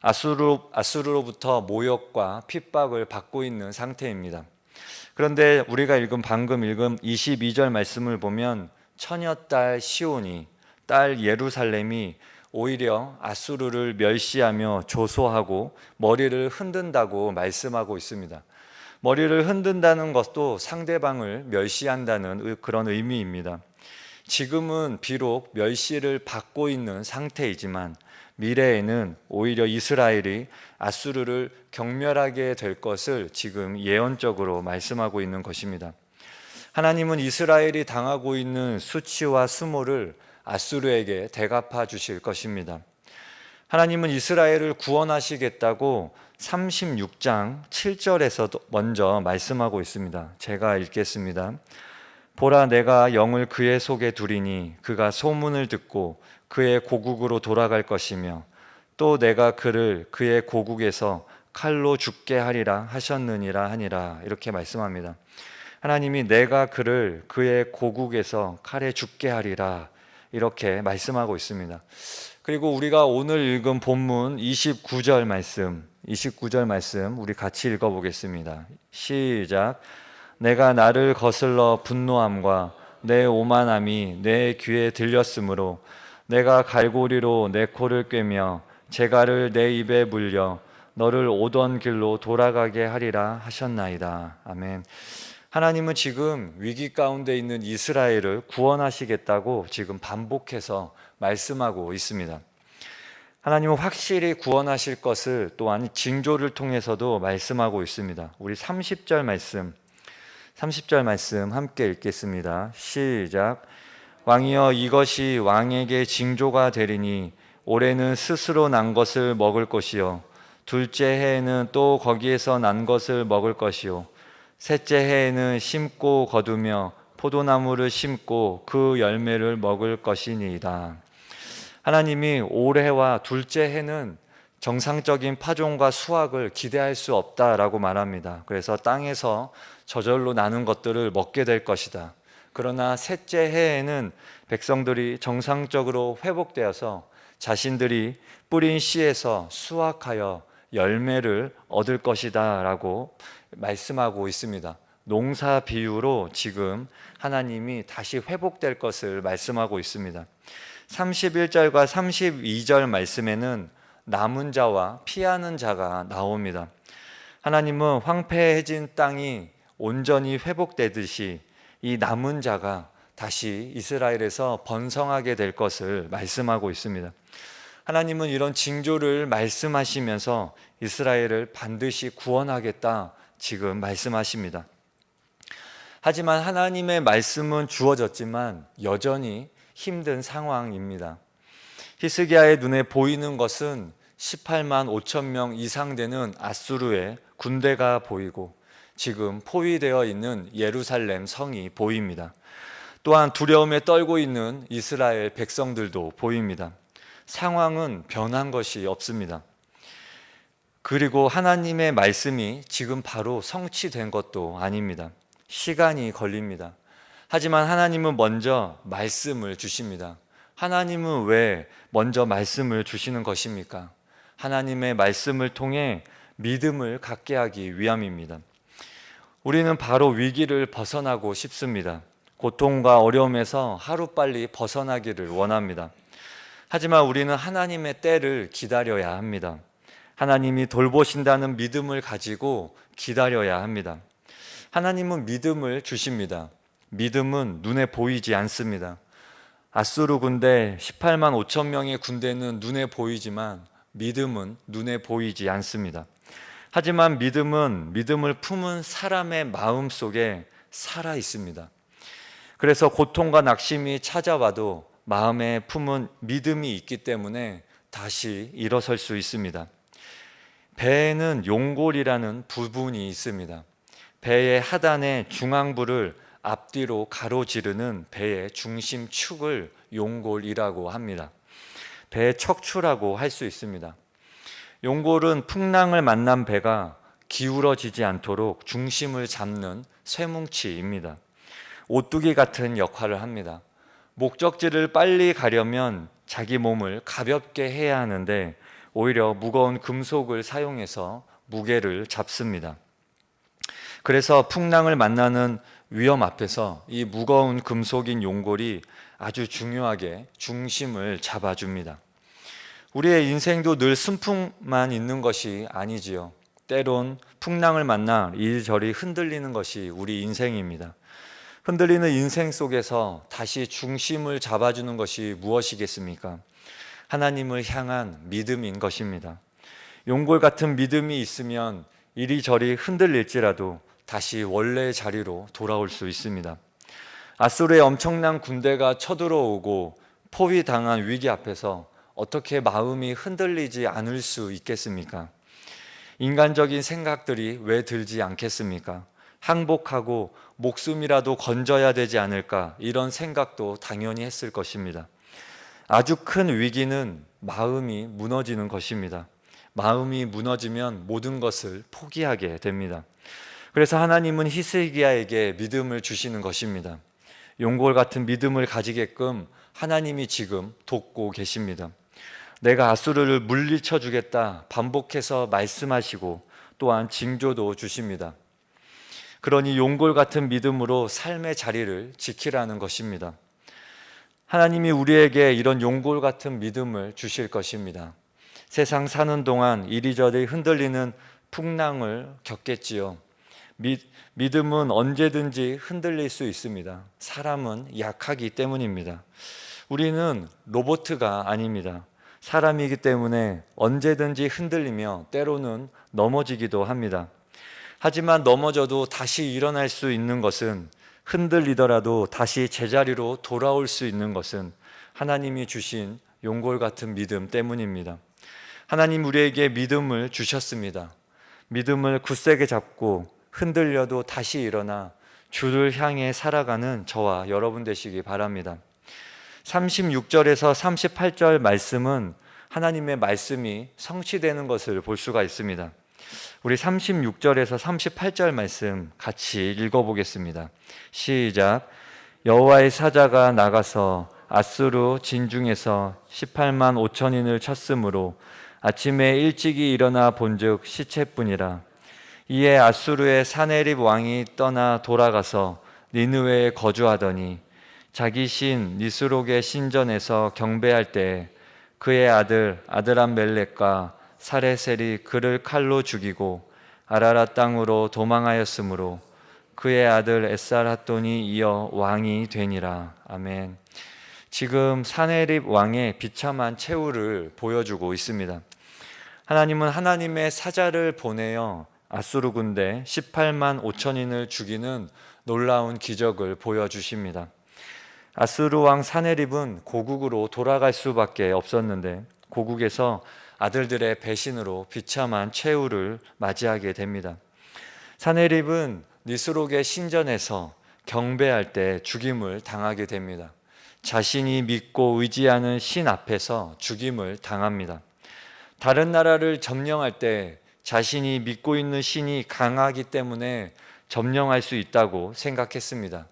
아수르로부터 모욕과 핍박을 받고 있는 상태입니다. 그런데 우리가 방금 읽은 22절 말씀을 보면 처녀딸 시온이, 딸 예루살렘이 오히려 아수르를 멸시하며 조소하고 머리를 흔든다고 말씀하고 있습니다. 머리를 흔든다는 것도 상대방을 멸시한다는 그런 의미입니다. 지금은 비록 멸시를 받고 있는 상태이지만 미래에는 오히려 이스라엘이 아수르를 경멸하게 될 것을 지금 예언적으로 말씀하고 있는 것입니다. 하나님은 이스라엘이 당하고 있는 수치와 수모를 아수르에게 대갚아 주실 것입니다. 하나님은 이스라엘을 구원하시겠다고 36장 7절에서 먼저 말씀하고 있습니다. 제가 읽겠습니다. 보라, 내가 영을 그의 속에 두리니 그가 소문을 듣고 그의 고국으로 돌아갈 것이며 또 내가 그를 그의 고국에서 칼로 죽게 하리라 하셨느니라 하니라. 이렇게 말씀합니다. 하나님이 내가 그를 그의 고국에서 칼에 죽게 하리라 이렇게 말씀하고 있습니다. 그리고 우리가 오늘 읽은 본문 29절 말씀 우리 같이 읽어보겠습니다. 시작. 내가 나를 거슬러 분노함과 내 오만함이 내 귀에 들렸으므로 내가 갈고리로 내 코를 꿰며 재갈을 내 입에 물려 너를 오던 길로 돌아가게 하리라 하셨나이다. 아멘. 하나님은 지금 위기 가운데 있는 이스라엘을 구원하시겠다고 지금 반복해서 말씀하고 있습니다. 하나님은 확실히 구원하실 것을 또한 징조를 통해서도 말씀하고 있습니다. 우리 30절 말씀 함께 읽겠습니다. 시작. 왕이여, 이것이 왕에게 징조가 되리니 올해는 스스로 난 것을 먹을 것이요 둘째 해에는 또 거기에서 난 것을 먹을 것이요 셋째 해에는 심고 거두며 포도나무를 심고 그 열매를 먹을 것이니이다. 하나님이 올해와 둘째 해는 정상적인 파종과 수확을 기대할 수 없다라고 말합니다. 그래서 땅에서 저절로 나는 것들을 먹게 될 것이다. 그러나 셋째 해에는 백성들이 정상적으로 회복되어서 자신들이 뿌린 씨에서 수확하여 열매를 얻을 것이다 라고 말씀하고 있습니다. 농사 비유로 지금 하나님이 다시 회복될 것을 말씀하고 있습니다. 31절과 32절 말씀에는 남은 자와 피하는 자가 나옵니다. 하나님은 황폐해진 땅이 온전히 회복되듯이 이 남은 자가 다시 이스라엘에서 번성하게 될 것을 말씀하고 있습니다. 하나님은 이런 징조를 말씀하시면서 이스라엘을 반드시 구원하겠다 지금 말씀하십니다. 하지만 하나님의 말씀은 주어졌지만 여전히 힘든 상황입니다. 히스기야의 눈에 보이는 것은 18만 5천 명 이상 되는 아수르의 군대가 보이고 지금 포위되어 있는 예루살렘 성이 보입니다. 또한 두려움에 떨고 있는 이스라엘 백성들도 보입니다. 상황은 변한 것이 없습니다. 그리고 하나님의 말씀이 지금 바로 성취된 것도 아닙니다. 시간이 걸립니다. 하지만 하나님은 먼저 말씀을 주십니다. 하나님은 왜 먼저 말씀을 주시는 것입니까? 하나님의 말씀을 통해 믿음을 갖게 하기 위함입니다. 우리는 바로 위기를 벗어나고 싶습니다. 고통과 어려움에서 하루빨리 벗어나기를 원합니다. 하지만 우리는 하나님의 때를 기다려야 합니다. 하나님이 돌보신다는 믿음을 가지고 기다려야 합니다. 하나님은 믿음을 주십니다. 믿음은 눈에 보이지 않습니다. 아수르 군대 18만 5천 명의 군대는 눈에 보이지만 믿음은 눈에 보이지 않습니다. 하지만 믿음은 믿음을 품은 사람의 마음 속에 살아 있습니다. 그래서 고통과 낙심이 찾아와도 마음에 품은 믿음이 있기 때문에 다시 일어설 수 있습니다. 배에는 용골이라는 부분이 있습니다. 배의 하단의 중앙부를 앞뒤로 가로지르는 배의 중심축을 용골이라고 합니다. 배의 척추라고 할 수 있습니다. 용골은 풍랑을 만난 배가 기울어지지 않도록 중심을 잡는 쇠뭉치입니다. 오뚜기 같은 역할을 합니다. 목적지를 빨리 가려면 자기 몸을 가볍게 해야 하는데 오히려 무거운 금속을 사용해서 무게를 잡습니다. 그래서 풍랑을 만나는 위험 앞에서 이 무거운 금속인 용골이 아주 중요하게 중심을 잡아줍니다. 우리의 인생도 늘 순풍만 있는 것이 아니지요. 때론 풍랑을 만나 이리저리 흔들리는 것이 우리 인생입니다. 흔들리는 인생 속에서 다시 중심을 잡아주는 것이 무엇이겠습니까? 하나님을 향한 믿음인 것입니다. 용골 같은 믿음이 있으면 이리저리 흔들릴지라도 다시 원래의 자리로 돌아올 수 있습니다. 아수르의 엄청난 군대가 쳐들어오고 포위당한 위기 앞에서 어떻게 마음이 흔들리지 않을 수 있겠습니까? 인간적인 생각들이 왜 들지 않겠습니까? 항복하고 목숨이라도 건져야 되지 않을까, 이런 생각도 당연히 했을 것입니다. 아주 큰 위기는 마음이 무너지는 것입니다. 마음이 무너지면 모든 것을 포기하게 됩니다. 그래서 하나님은 히스기야에게 믿음을 주시는 것입니다. 용골 같은 믿음을 가지게끔 하나님이 지금 돕고 계십니다. 내가 아수르를 물리쳐 주겠다 반복해서 말씀하시고 또한 징조도 주십니다. 그러니 용골 같은 믿음으로 삶의 자리를 지키라는 것입니다. 하나님이 우리에게 이런 용골 같은 믿음을 주실 것입니다. 세상 사는 동안 이리저리 흔들리는 풍랑을 겪겠지요. 믿음은 언제든지 흔들릴 수 있습니다. 사람은 약하기 때문입니다. 우리는 로봇가 아닙니다. 사람이기 때문에 언제든지 흔들리며 때로는 넘어지기도 합니다. 하지만 넘어져도 다시 일어날 수 있는 것은, 흔들리더라도 다시 제자리로 돌아올 수 있는 것은 하나님이 주신 용골 같은 믿음 때문입니다. 하나님 우리에게 믿음을 주셨습니다. 믿음을 굳세게 잡고 흔들려도 다시 일어나 주를 향해 살아가는 저와 여러분 되시기 바랍니다. 36절에서 38절 말씀은 하나님의 말씀이 성취되는 것을 볼 수가 있습니다. 우리 36절에서 38절 말씀 같이 읽어보겠습니다. 시작. 여호와의 사자가 나가서 아수르 진중에서 18만 5천인을 쳤으므로 아침에 일찍이 일어나 본즉 시체뿐이라. 이에 아수르의 사네립 왕이 떠나 돌아가서 니느웨에 거주하더니 자기 신 니스록의 신전에서 경배할 때 그의 아들 아드람멜렉과 사레셀이 그를 칼로 죽이고 아라랏 땅으로 도망하였으므로 그의 아들 에살핫돈이 이어 왕이 되니라. 아멘. 지금 사네립 왕의 비참한 최후를 보여주고 있습니다. 하나님은 하나님의 사자를 보내어 아수르 군대 18만 5천인을 죽이는 놀라운 기적을 보여주십니다. 아수르 왕 사네립은 고국으로 돌아갈 수밖에 없었는데 고국에서 아들들의 배신으로 비참한 최후를 맞이하게 됩니다. 사네립은 니스록의 신전에서 경배할 때 죽임을 당하게 됩니다. 자신이 믿고 의지하는 신 앞에서 죽임을 당합니다. 다른 나라를 점령할 때 자신이 믿고 있는 신이 강하기 때문에 점령할 수 있다고 생각했습니다.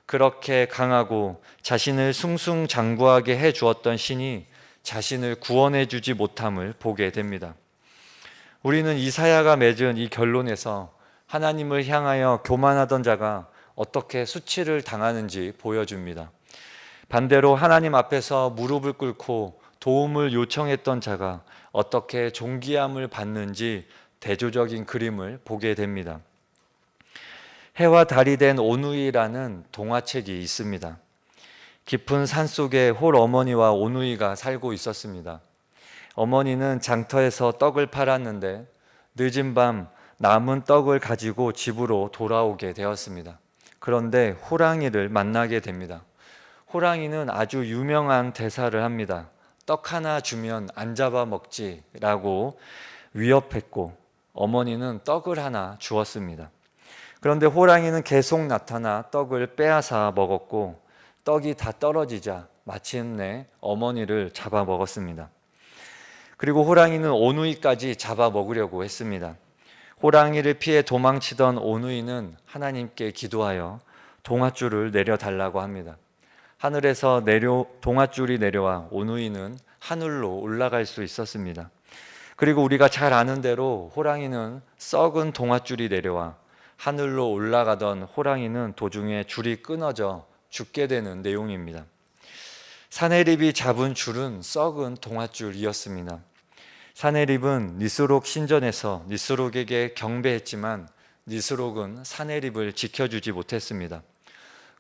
그렇게 강하고 자신을 승승장구하게 해주었던 신이 자신을 구원해 주지 못함을 보게 됩니다. 우리는 이사야가 맺은 이 결론에서 하나님을 향하여 교만하던 자가 어떻게 수치를 당하는지 보여줍니다. 반대로 하나님 앞에서 무릎을 꿇고 도움을 요청했던 자가 어떻게 존귀함을 받는지 대조적인 그림을 보게 됩니다. 해와 달이 된 오누이라는 동화책이 있습니다. 깊은 산속에 홀 어머니와 오누이가 살고 있었습니다. 어머니는 장터에서 떡을 팔았는데 늦은 밤 남은 떡을 가지고 집으로 돌아오게 되었습니다. 그런데 호랑이를 만나게 됩니다. 호랑이는 아주 유명한 대사를 합니다. 떡 하나 주면 안 잡아먹지 라고 위협했고 어머니는 떡을 하나 주었습니다. 그런데 호랑이는 계속 나타나 떡을 빼앗아 먹었고 떡이 다 떨어지자 마침내 어머니를 잡아먹었습니다. 그리고 호랑이는 오누이까지 잡아먹으려고 했습니다. 호랑이를 피해 도망치던 오누이는 하나님께 기도하여 동아줄을 내려달라고 합니다. 하늘에서 동아줄이 내려와 오누이는 하늘로 올라갈 수 있었습니다. 그리고 우리가 잘 아는 대로 호랑이는 썩은 동아줄이 내려와 하늘로 올라가던 호랑이는 도중에 줄이 끊어져 죽게 되는 내용입니다. 사내립이 잡은 줄은 썩은 동아줄이었습니다. 사내립은 니스록 신전에서 니스록에게 경배했지만 니스록은 사내립을 지켜주지 못했습니다.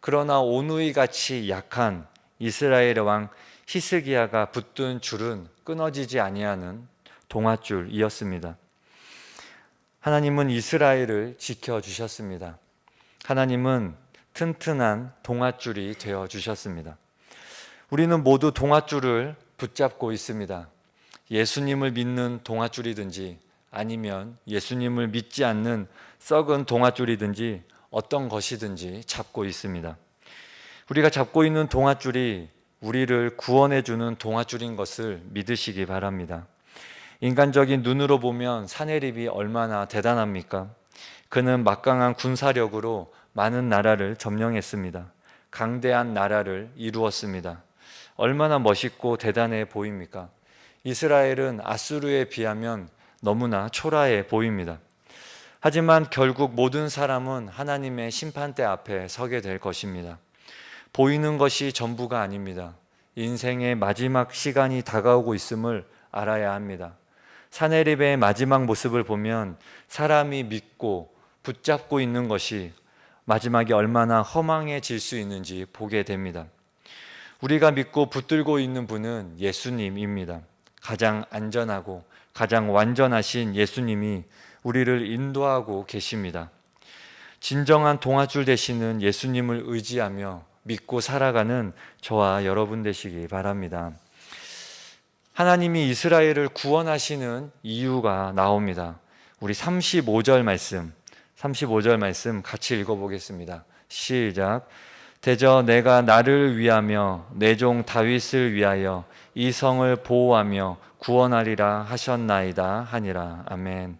그러나 오누이 같이 약한 이스라엘의 왕 히스기야가 붙든 줄은 끊어지지 아니하는 동아줄이었습니다. 하나님은 이스라엘을 지켜주셨습니다. 하나님은 튼튼한 동아줄이 되어주셨습니다. 우리는 모두 동아줄을 붙잡고 있습니다. 예수님을 믿는 동아줄이든지 아니면 예수님을 믿지 않는 썩은 동아줄이든지 어떤 것이든지 잡고 있습니다. 우리가 잡고 있는 동아줄이 우리를 구원해주는 동아줄인 것을 믿으시기 바랍니다. 인간적인 눈으로 보면 사내립이 얼마나 대단합니까? 그는 막강한 군사력으로 많은 나라를 점령했습니다. 강대한 나라를 이루었습니다. 얼마나 멋있고 대단해 보입니까? 이스라엘은 아수르에 비하면 너무나 초라해 보입니다. 하지만 결국 모든 사람은 하나님의 심판대 앞에 서게 될 것입니다. 보이는 것이 전부가 아닙니다. 인생의 마지막 시간이 다가오고 있음을 알아야 합니다. 사내립의 마지막 모습을 보면 사람이 믿고 붙잡고 있는 것이 마지막에 얼마나 허망해질 수 있는지 보게 됩니다. 우리가 믿고 붙들고 있는 분은 예수님입니다. 가장 안전하고 가장 완전하신 예수님이 우리를 인도하고 계십니다. 진정한 동아줄 되시는 예수님을 의지하며 믿고 살아가는 저와 여러분 되시기 바랍니다. 하나님이 이스라엘을 구원하시는 이유가 나옵니다. 우리 35절 말씀 같이 읽어보겠습니다. 시작. 대저 내가 나를 위하며 내 종 다윗을 위하여 이 성을 보호하며 구원하리라 하셨나이다 하니라. 아멘.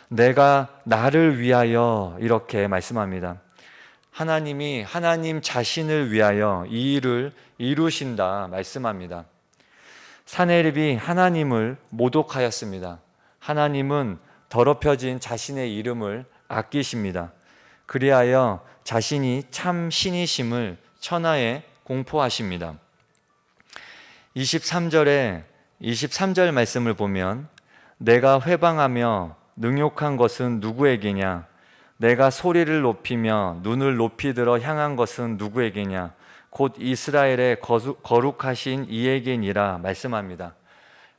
내가 나를 위하여 이렇게 말씀합니다. 하나님이 하나님 자신을 위하여 이 일을 이루신다 말씀합니다. 사내립이 하나님을 모독하였습니다. 하나님은 더럽혀진 자신의 이름을 아끼십니다. 그리하여 자신이 참 신이심을 천하에 공포하십니다. 23절 말씀을 보면 내가 회방하며 능욕한 것은 누구에게냐? 내가 소리를 높이며 눈을 높이 들어 향한 것은 누구에게냐? 곧 이스라엘의 거룩하신 이에게니라 말씀합니다.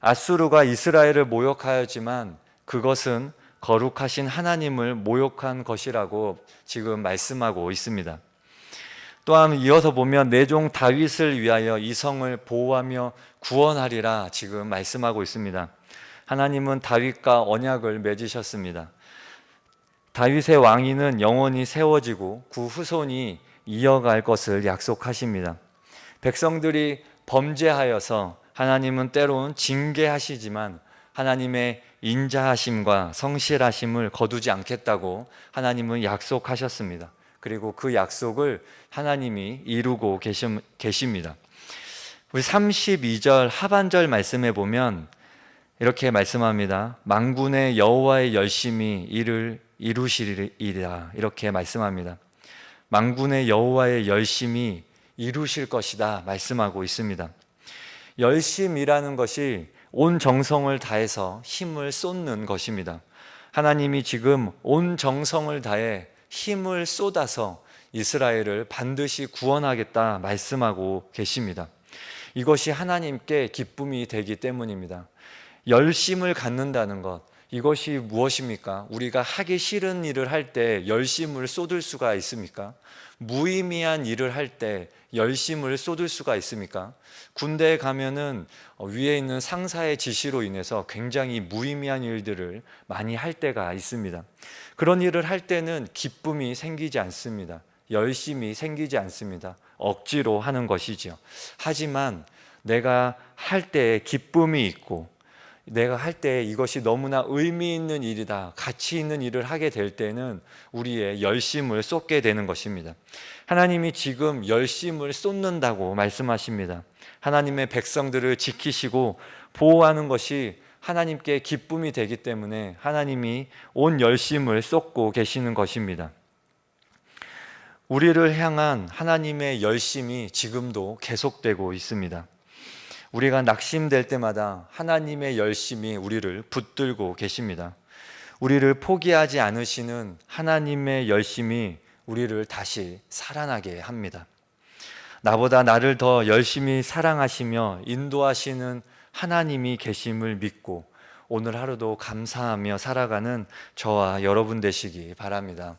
아수르가 이스라엘을 모욕하였지만 그것은 거룩하신 하나님을 모욕한 것이라고 지금 말씀하고 있습니다. 또한 이어서 보면 내 종 다윗을 위하여 이 성을 보호하며 구원하리라 지금 말씀하고 있습니다. 하나님은 다윗과 언약을 맺으셨습니다. 다윗의 왕위는 영원히 세워지고 그 후손이 이어갈 것을 약속하십니다. 백성들이 범죄하여서 하나님은 때로는 징계하시지만 하나님의 인자하심과 성실하심을 거두지 않겠다고 하나님은 약속하셨습니다. 그리고 그 약속을 하나님이 이루고 계십니다. 우리 32절 하반절 말씀에 보면 이렇게 말씀합니다. 만군의 여호와의 열심히 이를 이루시리라 이렇게 말씀합니다. 만군의 여호와의 열심히 이루실 것이다 말씀하고 있습니다. 열심이라는 것이 온 정성을 다해서 힘을 쏟는 것입니다. 하나님이 지금 온 정성을 다해 힘을 쏟아서 이스라엘을 반드시 구원하겠다 말씀하고 계십니다. 이것이 하나님께 기쁨이 되기 때문입니다. 열심을 갖는다는 것, 이것이 무엇입니까? 우리가 하기 싫은 일을 할 때 열심을 쏟을 수가 있습니까? 무의미한 일을 할 때 열심을 쏟을 수가 있습니까? 군대에 가면은 위에 있는 상사의 지시로 인해서 굉장히 무의미한 일들을 많이 할 때가 있습니다. 그런 일을 할 때는 기쁨이 생기지 않습니다. 열심이 생기지 않습니다. 억지로 하는 것이죠. 하지만 내가 할 때 기쁨이 있고 내가 할 때 이것이 너무나 의미 있는 일이다, 가치 있는 일을 하게 될 때는 우리의 열심을 쏟게 되는 것입니다. 하나님이 지금 열심을 쏟는다고 말씀하십니다. 하나님의 백성들을 지키시고 보호하는 것이 하나님께 기쁨이 되기 때문에 하나님이 온 열심을 쏟고 계시는 것입니다. 우리를 향한 하나님의 열심이 지금도 계속되고 있습니다. 우리가 낙심될 때마다 하나님의 열심이 우리를 붙들고 계십니다. 우리를 포기하지 않으시는 하나님의 열심이 우리를 다시 살아나게 합니다. 나보다 나를 더 열심히 사랑하시며 인도하시는 하나님이 계심을 믿고 오늘 하루도 감사하며 살아가는 저와 여러분 되시기 바랍니다.